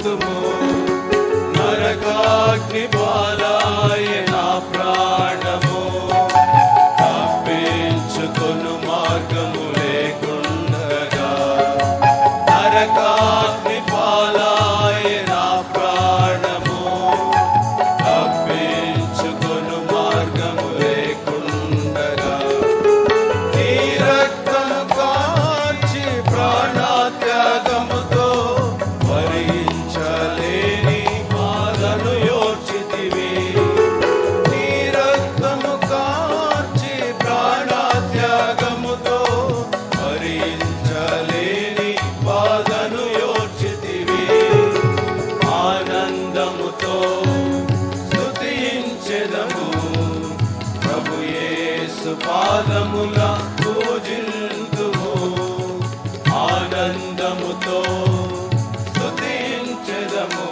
పూజింతుము. నరకాగ్ని పాలాయ నా ప్రాణము, తప్పించుకొను మార్గము లేకుండగా. నరకాగ్ని పాలాయ నా ప్రాణము, తప్పించుకొను మార్గము లేకుండగా. నీ రక్తము కాచి ప్రాణత్యాగముతో భరించలేని బాధను యోర్చితివి. నీ రక్తము కాచి ప్రాణత్యాగముతో భరించలేని బాధను యోర్చితివి. ఆనందముతో స్తుతించెదము, ప్రభు యేసు పాదముల పూజింతుము. ఆనందముతో స్తుతించెదము,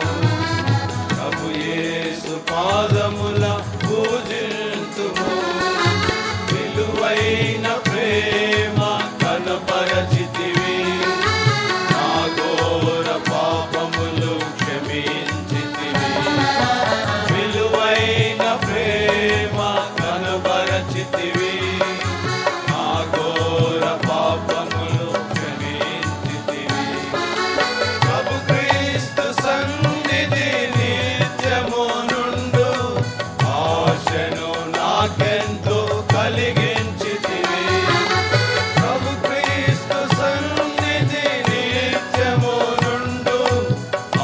ప్రభు యేసు పాదముల పూజింతుము. విలువైన ప్రేమ కనపరచితివి, నా ఘోర పాపములు క్షమించితివి. విలువైన ప్రేమ కనపరచితివి, నా ఘోర పాపములు క్షమించితివి. ప్రభు క్రీస్తు సన్నిధి నిత్యము నుండు ఆశను నాకెంతో కలిగించితివి. ప్రభు క్రీస్తు సన్నిధి నిత్యము నుండు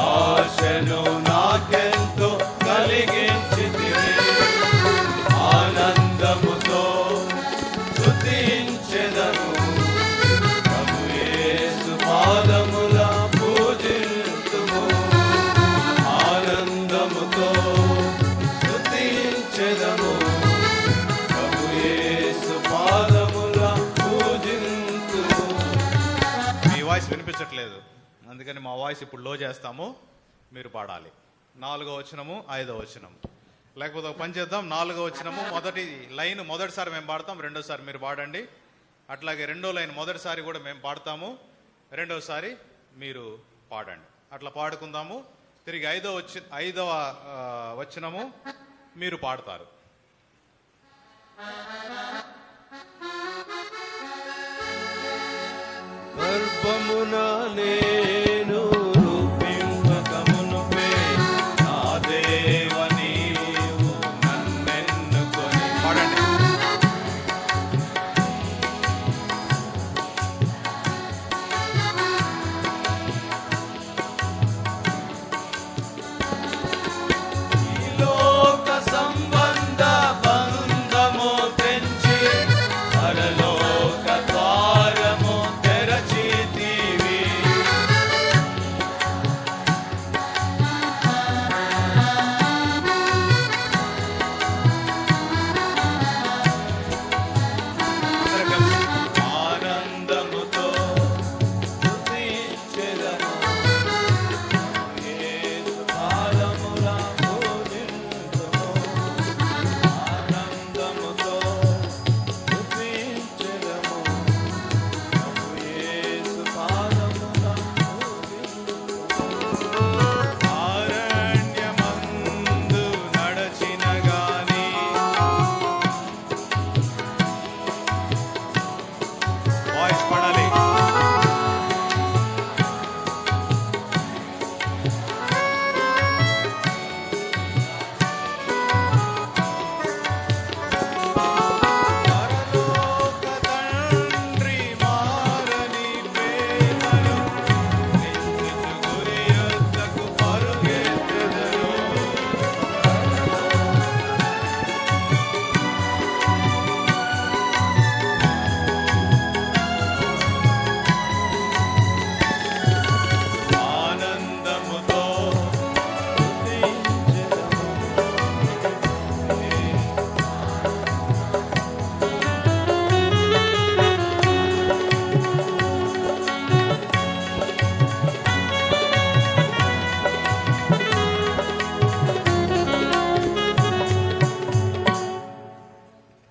ఆశను నాకెంతో కలిగించితివి. ఆనందముతో స్తుతించెదము, ప్రభు యేసు పాదముల పూజింతుము. ఆనందముతో స్తుతించెదము, ప్రభు యేసు పాదముల పూజింతుము. మీ వాయిస్ వినిపించట్లేదు, అందుకని మా వాయిస్ ఇప్పుడు లో చేస్తాము, మీరు పాడాలి. 4వ వచనము 5వ వచనం, లేకపోతే ఒక పని చేద్దాం. 4వ వచనము మొదటి లైన్ మొదటిసారి మేము పాడతాం, రెండోసారి మీరు పాడండి. అట్లాగే రెండో లైన్ మొదటిసారి కూడా మేము పాడతాము, రెండోసారి మీరు పాడండి. అట్లా పాడుకుందాము. తిరిగి 5వ వచనము మీరు పాడతారు. గర్భమున